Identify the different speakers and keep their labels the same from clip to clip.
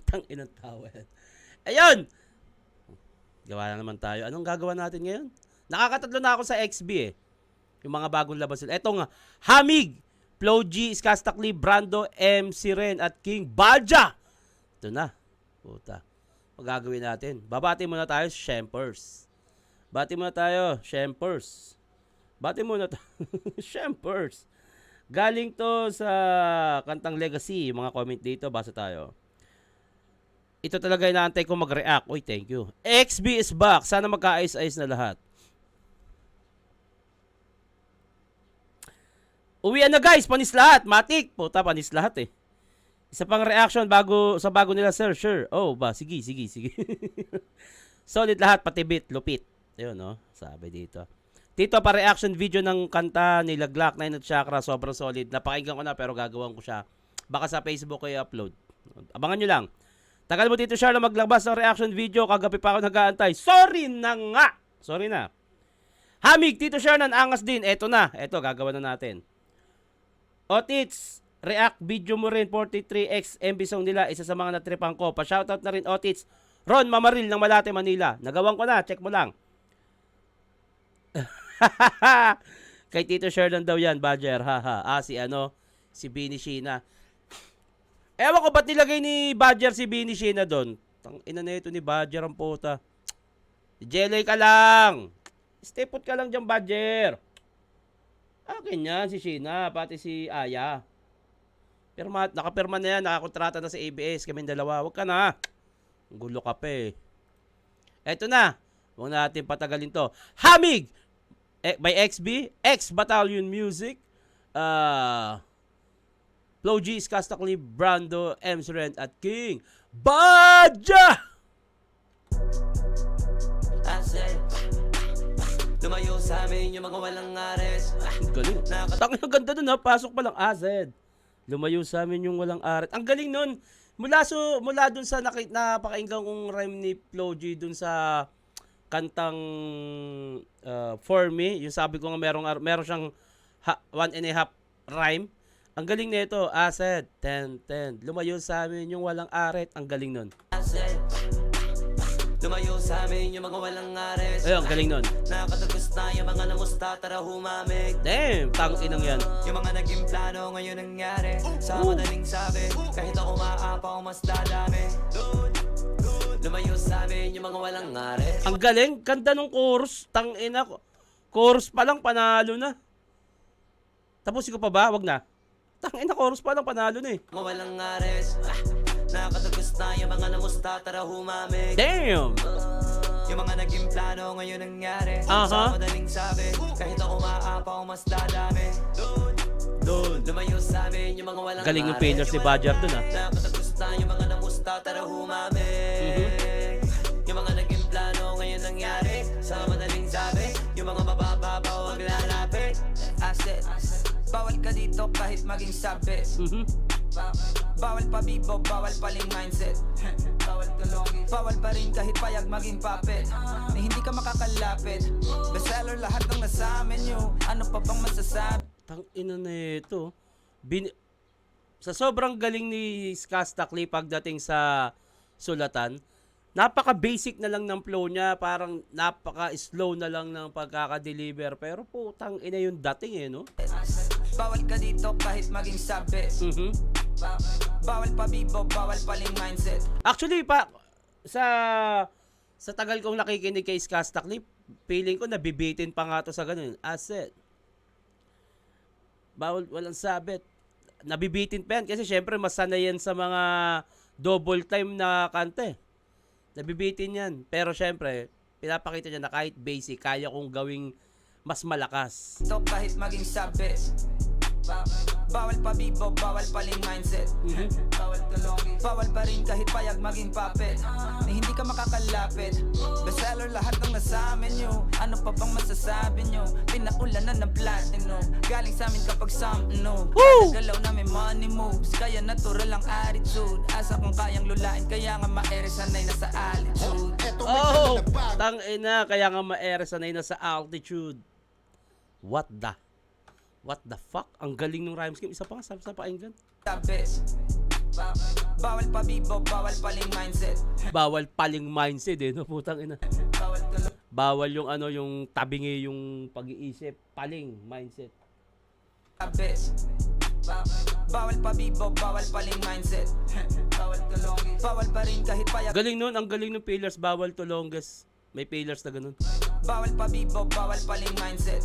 Speaker 1: Tang inang tawa yan. Ayun! Gawa na naman tayo. Anong gagawa natin ngayon? Nakakatatlo na ako sa XB eh. Yung mga bagong labas nila. Ito nga, Hamig, Flo G, Skastakli, Brando, MC Ren, at King Balja. Ito na. Puta. Magagawin natin. Babati muna tayo, Shempers. Bati muna tayo, Shempers. Bati muna tayo, Shempers. Galing to sa kantang Legacy. Mga comment dito, basa tayo. Ito talaga inaantay ko mag-react. Uy, thank you. XB is back. Sana magkaayos-ayos na lahat. Uwian na guys, panis lahat. Matik. Puta, panis lahat eh. Isa pang reaction sa bago nila, sir. Sure. Oh, ba, sige. Solid lahat, pati bit, lupit. Ayun, no? Sabi dito. Tito, pa-reaction video ng kanta nila Glock 9 at Chakra. Sobrang solid. Napakinggan ko na pero gagawin ko siya. Baka sa Facebook ko i-upload. Abangan nyo lang. Tagal mo dito, Charlo, maglabas ng reaction video. Kagabi pa ako nag-aantay. Sorry na nga. Sorry na. Hamig, Tito Shernan, angas din. Eto na. Eto, gagawa na natin. Otits, react video mo rin. 43X MB song nila. Isa sa mga natripan ko. Pa-shoutout na rin, Otits. Ron Mamaril ng Malate, Manila. Nagawan ko na. Check mo lang. Kay Tito Shernan daw yan, Badger. Si Bini Sheena. Ewan ko ba't nilagay ni Badger si Bini Sheena doon. Tang ina na ito ni Badger ang puta. Jelly ka lang. Stay put ka lang dyan, Badger. Akin yan, si Sheena, pati si Aya. Nakapirma na yan, nakakontrata na sa ABS. Kaming dalawa, wag ka na. Gulo ka pa eh. Eto na. Huwag natin patagalin to. Hamig! By XB, X Battalion Music, Flo G, Skastakli, Brando, MC Ren, at King Balja!
Speaker 2: Lumayo sa amin yung mga walang ares.
Speaker 1: Galing. Ang ganda dun ha, pasok pa lang AZ. Lumayo sa amin yung walang aret. Ang galing nun. Mula dun sa napakainggang kong rhyme ni Flo G dun sa kantang For Me, yung sabi ko nga meron siyang 1.5 rhyme. Ang galing nito, Asset, 10. Lumayo sa amin yung walang aret. Ang galing nun.
Speaker 2: Lumayo sa amin yung mga walang ares.
Speaker 1: Ayun, ang galing nun.
Speaker 2: Nakatagos na yung mga namusta, tara humamig.
Speaker 1: Damn, tangin ng yan.
Speaker 2: Yung mga naging plano ngayon nangyari. Sa madaling sabi, kahit ako maapaw mas dadami. Lumayo sa amin yung mga walang ares.
Speaker 1: Ang galing, ganda nung chorus. Tangina ko. Chorus pa lang, panalo na. Tapusin ko pa ba? Wag na. Tangina, chorus pa lang, panalo na eh.
Speaker 2: Mga walang ares. Nakatagos na yung mga namusta, tara humamig.
Speaker 1: Damn!
Speaker 2: Yung mga naging plano ngayon nangyari. Sa madaling sabi, kahit ako maapaw mas dadami. Lumayo sa amin yung mga walang
Speaker 1: galing yung failure si Badger dun ah.
Speaker 2: Nakatagos na yung mga namusta, tara humamig. Yung mga naging plano ngayon nangyari. Sa madaling sabi, yung mga mabababaw ang lalapit. Asset, bawal ka dito kahit maging sabi. Bawal pa bibo, bawal paling mindset. Bawal pa rin kahit payag maging puppet. Na hindi ka makakalapit. Bestseller lahat ng nasa menu. Ano pa bang masasabi?
Speaker 1: Tang ina na ito. Sa sobrang galing ni Skastakli pagdating sa sulatan, napaka-basic na lang ng flow niya, parang napaka-slow na lang ng pagkaka-deliver. Pero putang ina yung dating eh, no?
Speaker 2: Bawal ka dito kahit maging sabi. Bawal pa bibo, bawal paling mindset.
Speaker 1: Actually, sa tagal kong nakikinig kay Skastakli, feeling ko nabibitin pa nga to sa ganun. Asset. Bawal, walang sabit. Nabibitin pa yan kasi syempre masanay yan sa mga double time na kante. Nabibitin yan. Pero syempre, pinapakita niya na kahit basic, kaya kong gawing mas malakas.
Speaker 2: Ito kahit maging sabi. Bawal pa bibo, bawal paling mindset. Bawal pa rin kahit payag maging puppet. Na hindi ka makakalapit. Bestseller lahat ng nasa menu. Ano pa bang masasabi nyo? Pinaulanan ng platinum. Galing sa amin kapag something new. Galaw namin money moves. Kaya natural ang attitude. Asa kung kayang lulain. Kaya nga ma-ere sanay na sa altitude.
Speaker 1: Oh, tang ina, kaya nga ma-ere sanay na sa altitude. What the? What the fuck? Ang galing ng rhyme scheme. Isa pa nga, sa pakinggan.
Speaker 2: Sabi, bawal pabibo, bawal paling mindset.
Speaker 1: Bawal paling mindset eh, no? Putang ina.
Speaker 2: Bawal tulo,
Speaker 1: Bawal yung ano, yung tabingi yung pag-iisip. Paling mindset.
Speaker 2: sabi, bawal pabibo, bawal paling mindset. Bawal tulong, bawal pa rin kahit payag.
Speaker 1: Galing nun, ang galing ng pillars. Bawal to longest. May pillars na ganun.
Speaker 2: Bawal pabibo, bawal paling mindset.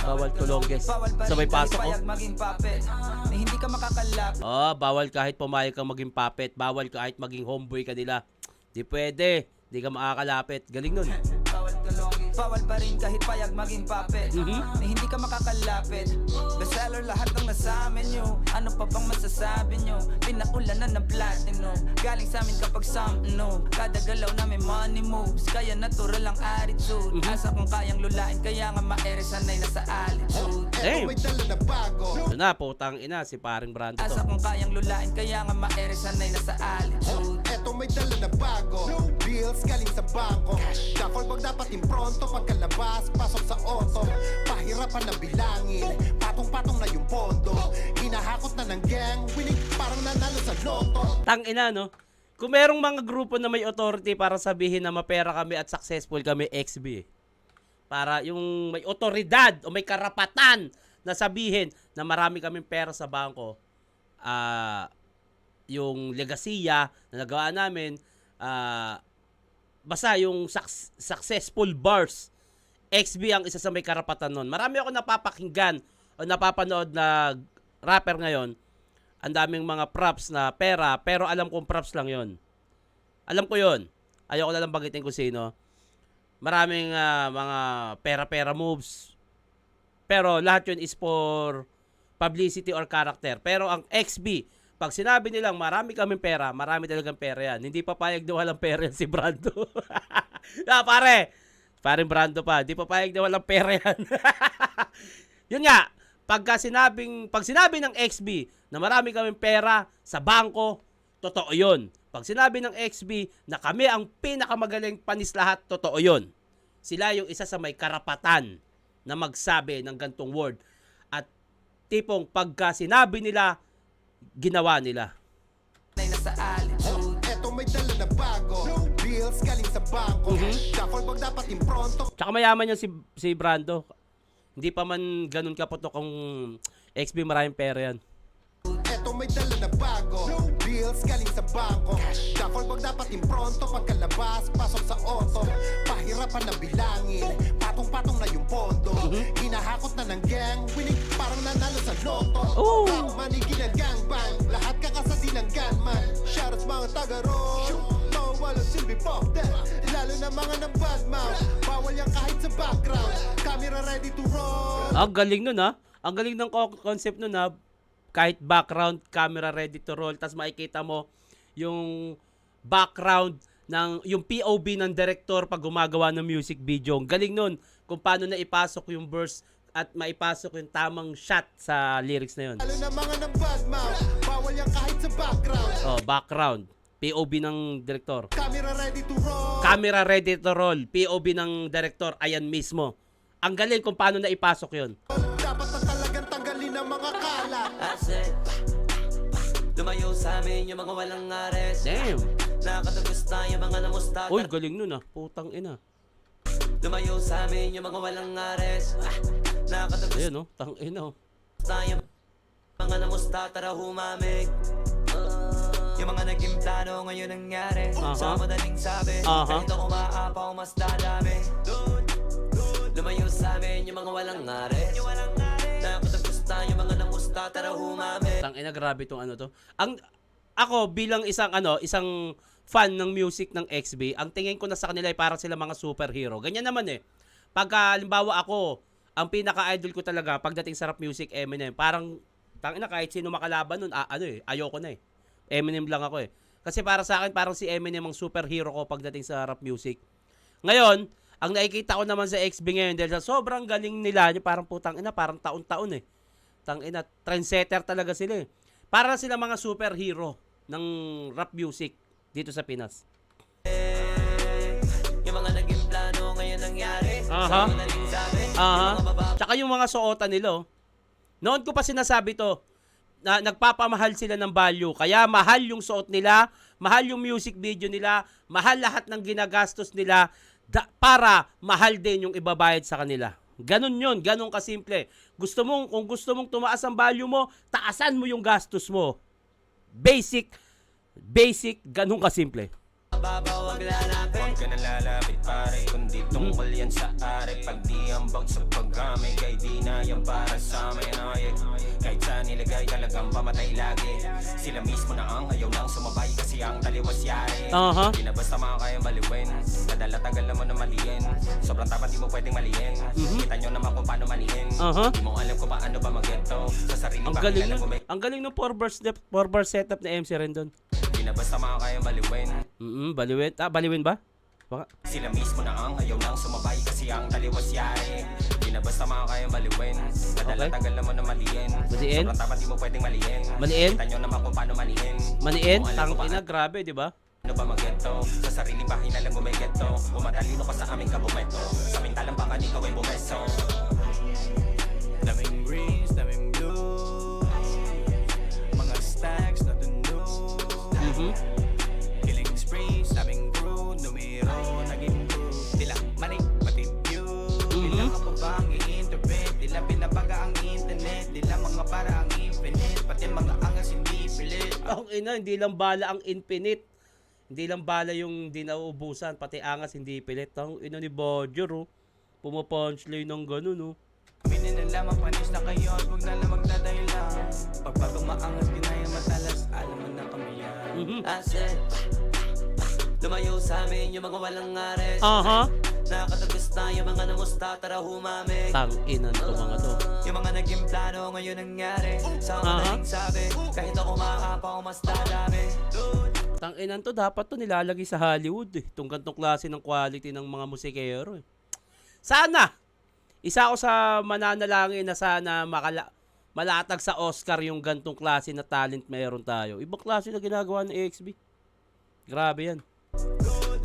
Speaker 1: Bawal to longest.
Speaker 2: Bawal pa
Speaker 1: Sabay
Speaker 2: rin kahit
Speaker 1: pasok, oh.
Speaker 2: payag maging puppet. Na hindi ka makakalap.
Speaker 1: Oh, bawal kahit pumayag kang maging puppet. Bawal kahit maging homeboy ka nila. Di pwede. Di ka makakalapit. Galing nun.
Speaker 2: Bawal tulong, bawal pa rin kahit payag maging puppet. Na hindi ka makakalapit. Bestseller lahat ng nasa amin nyo. Ano pa bang masasabi nyo? Pinaulanan ng platinum. Galing sa amin kapag no. Kada galaw namin money moves. Kaya natural ang attitude. Asa kung kayang lulain. Kaya nga maere sanay na sa altitude.
Speaker 1: Damn.
Speaker 3: May dala na bago.
Speaker 1: Ito na, putang ina. Si paring Brando
Speaker 2: Asa
Speaker 1: to.
Speaker 2: kung kayang lulain. Kaya nga maere sanay na sa altitude.
Speaker 3: Eto may dala na bago. Bills galing sa bangko. Duffel bag dapat impronto. Pagkalabas, pasok sa auto. Pahirapan na bilangin. Patong-patong na yung pondo. Hinahakot na ng gang. Winning parang nanalo sa loto.
Speaker 1: Tang ina, no? Kung merong mga grupo na may authority para sabihin na mapera kami at successful kami, XB. Para yung may otoridad o may karapatan na sabihin na marami kaming pera sa bangko, yung legasiya na nagawa namin, basta yung successful bars, XB ang isa sa may karapatan nun. Marami ako napapakinggan o napapanood na rapper ngayon, ang daming mga props na pera, pero alam kong props lang yon. Alam ko yon. Ayoko na lang bagitin kung sino. Maraming mga pera-pera moves. Pero lahat yun is for publicity or character. Pero ang XB, pag sinabi nilang marami kaming pera, marami talagang pera yan. Hindi papayag na walang pera yan si Brando. Paring Brando pa. Hindi papayag na walang pera yan. Yun nga, pag sinabi ng XB na marami kaming pera sa bangko, totoo yun. Pag sinabi ng XB na kami ang pinakamagaling panis lahat, totoo yun. Sila yung isa sa may karapatan na magsabi ng gantong word. At tipong pagka sinabi nila, ginawa nila.
Speaker 2: Sanay na sa altitude.
Speaker 3: Eto may dala na bago. Bills galing sa bangko. Duffel bag dapat impronto.
Speaker 1: Tsaka mayaman yan si Brando. Hindi pa man ganun kaputok kung XB maraming pera yan.
Speaker 3: Eto may dala na bago. Bills galing sa bangko. Duffel bag dapat impronto. Pagkalabas, pasok sa auto. Pahirapan na bilangin. Patong-patong na yung pondo. Hinahakot na ng gang. Winning parang nanalo sa loto.
Speaker 1: Oh.
Speaker 3: Manigil ang gangbang. Lahat kakasadi ng gunman. Shoutouts mga taga-roll. Walang silbi pop that. Lalo na mga ng bad mouth. Bawal yan kahit sa background. Camera ready to roll.
Speaker 1: Ang galing nun ha. Ang galing ng concept nun ha. Kahit background, camera ready to roll. Tapos makikita mo yung background ng yung POV ng director pag gumagawa ng music video. Ang galing nun kung paano na ipasok yung verse at maipasok yung tamang shot sa lyrics na yun.
Speaker 3: Lalo na mga ng bad mouth. Bawal yan kahit sa background.
Speaker 1: Oh, background. POV ng director.
Speaker 3: Camera ready to roll.
Speaker 1: Camera ready to roll. POV ng director. Ayan mismo. Ang galing kung paano na ipasok yun.
Speaker 3: Dapat na talagang tanggalin ang mga kalat.
Speaker 2: Asset. Lumayo sa amin yung mga walang ares.
Speaker 1: Damn.
Speaker 2: Nakatagos na yung mga namusta.
Speaker 1: Uy, galing nun ah. Putang ina.
Speaker 2: Lumayo sa amin yung mga walang ares. Nakatagos
Speaker 1: Ayan oh. Tang ina oh.
Speaker 2: na yung mga namusta. Tara humamig. Yung mga naging plano ngayon nangyari. Sa madaling sabi. Ganito kung maapaw mas dadami. Lumayo sa amin yung mga walang ares. Nakatagos na yung mga namusta. Tara humamig.
Speaker 1: Tang ina, grabe tong ano to. Ako bilang isang fan ng music ng XB, ang tingin ko na sa kanila ay parang sila mga superhero. Ganyan naman eh. Pagka halimbawa ako, ang pinaka-idol ko talaga pagdating sa rap music, Eminem. Parang tang ina kahit sino makalaban nun, ayoko na eh. Eminem lang ako eh. Kasi para sa akin, parang si Eminem ang superhero ko pagdating sa rap music. Ngayon, ang nakikita ko naman sa XB ngayon, dahil sa sobrang galing nila, parang putang ina, parang taon-taon eh. Tang ina, trendsetter talaga sila eh. Para sila mga superhero ng rap music dito sa Pinas.
Speaker 2: Yung mga naging plano ngayon nangyari. Sa madaling sabi.
Speaker 1: Tsaka yung mga suotan nila oh. Noon ko pa sinasabi to, na nagpapamahal sila ng value. Kaya mahal yung suot nila, mahal yung music video nila, mahal lahat ng ginagastos nila para mahal din yung ibabayad sa kanila. Ganon yun, ganon kasimple. Kung gusto mong tumaas ang value mo, taasan mo yung gastos mo. Basic, ganon kasimple.
Speaker 2: Mababaw wag lalapit.
Speaker 4: Huwag ka na lalapit pare, kundi tungkol yan sa are. Pag di ambag sa paggamay, kay di na yan para sa amin ay. Kahit saan nilagay talagang pamatay lagi. Sila mismo na ang ayaw nang sumabay kasi ang taliwas yari. Di na basta mga kayang baliwin, kadala-tagal naman na maliin. Sobrang tapat di mo pwedeng maliin. Kita nyo naman kung paano maniin. Di mo alam kung paano ba mag-geto. Sa sarili
Speaker 1: Ang
Speaker 4: ba
Speaker 1: galing
Speaker 4: kilala
Speaker 1: nun.
Speaker 4: mo ba?
Speaker 1: Ang galing ng 4-bar setup ni MC Rendon.
Speaker 4: Di na basta mga kayang baliwin.
Speaker 1: Baliwin. Baliwin ba? Baka.
Speaker 4: Sila mismo na ang ayaw nang sumabay kasi ang taliwas yari. Di na basta mga kayang baliwin, kadala-tagal naman na maliin.
Speaker 1: Maliin?
Speaker 4: Sobrang tapat di mo pwedeng maliin.
Speaker 1: Maliin?
Speaker 4: Kita nyo naman kung paano maniin.
Speaker 1: Maniin?
Speaker 4: Di mo alam kung
Speaker 1: Tangina, grabe, di ba?
Speaker 4: Ano ba mag-geto? Sa sarili ba hinalang gumigeto? Umatalino ka sa aming kabumeto. Samintalang baka di ka ay bumeso.
Speaker 5: Daming greens, daming blue. Mga stacks na tunog. Killing sprees, daming crew. Numero, naging crew. Tila manik, pati view. Tila ka pa ba ang i-interpret? Tila pinabaga ang internet. Tila mga para ang infinite. Pati mga angas hindi pilit.
Speaker 1: Ang ina, hindi lang bala ang infinite. Hindi lang bala yung di nauubusan, pati angas hindi pilit. Ang ina ni Bodger, oh. Pumapunchline ng ganun, oh.
Speaker 5: Binin na lamang panis na kayo at huwag na lang magdadahilan. Pagpagong maangas ginaya matalas, alam mo na kami yan.
Speaker 2: I said, lumayo sa amin yung mga walang ares. Nakakatagos na yung mga namusta, tara humamig.
Speaker 1: Tang-inan to mga to.
Speaker 2: Yung mga naging plano ngayon nangyari. Sa madaling sabi, kahit ako makakapa o mas dadami.
Speaker 1: Tang-inan to, dapat to nilalagay sa Hollywood, eh. Itong gantong klase ng quality ng mga musikero, eh. Sana! Isa ako sa mananalangin na sana malatag sa Oscar yung gantong klase na talent meron tayo. Ibang klase na ginagawa ng AXB. Grabe yan.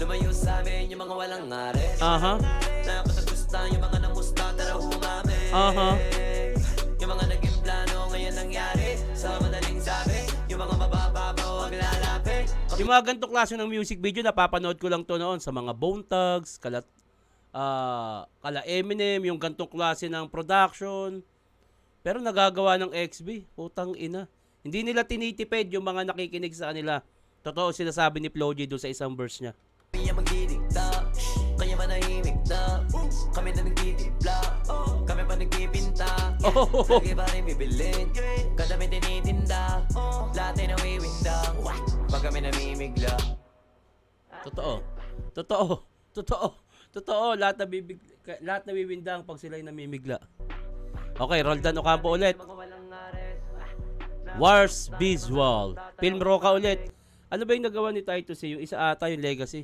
Speaker 2: Lumayo sa amin yung mga walang ares. Nakakatagos na yung mga namusta, tara humamig. Yung mga naging plano ngayon nangyari. Sa madaling sabi, yung mga mabababaw wag lalapit.
Speaker 1: Yung mga gantong klase ng music video, napapanood ko lang to noon sa mga Bone Thugs, kala Eminem, yung gantong klase ng production. Pero nagagawa ng XB, putang ina. Hindi nila tinitipid yung mga nakikinig sa kanila. Totoo sinasabi ni Flo G doon sa isang verse niya.
Speaker 2: Kaya magdidikta, kaya manahimik na. Kami na nagtitipla, kami pa nagpipinta. Lagi pa rin bibilin, kadami tinitinda. Lahat ay nawiwindang, pag kami namimigla.
Speaker 1: Totoo, lahat nawiwindang pag sila'y namimigla. Okay, Roldan Ocampo ulit. Wars Visual. Film Roca ulit. Ano ba yung nagawa ni Titus C? Yung isa ata yung Legacy.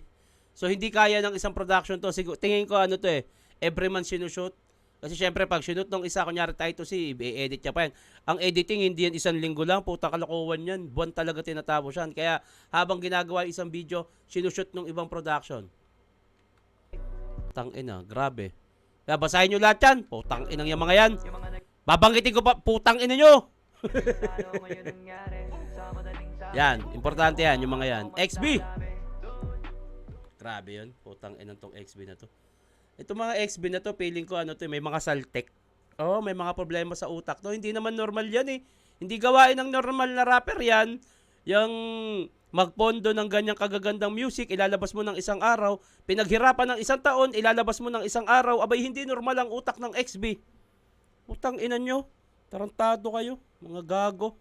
Speaker 1: So, hindi kaya ng isang production to. Tingin ko ano to eh. Every month sinushoot. Kasi syempre, pag sinut ng isa, kunyari Titus C, i-edit niya pa yan. Ang editing, hindi yan isang linggo lang. Puta kalokohan yan. Buwan talaga tinatapos yan. Kaya, habang ginagawa yung isang video, sinushoot ng ibang production. Tangina, grabe. Kaya basahin nyo lahat yan. Putang inang yung mga yan. Babanggitin ko pa, putang ina nyo. Yan, importante yan, yung mga yan. XB! Grabe yun. Putang inang tong XB na to. Itong mga XB na to, feeling ko ano to, may mga saltek. Oh, may mga problema sa utak to. Hindi naman normal yan eh. Hindi gawain ng normal na rapper yan. Yung magpondo ng ganyang kagagandang music, ilalabas mo ng isang araw, pinaghirapan ng isang taon, ilalabas mo ng isang araw, abay hindi normal ang utak ng XB. Putang ina nyo, tarantado kayo, mga gago.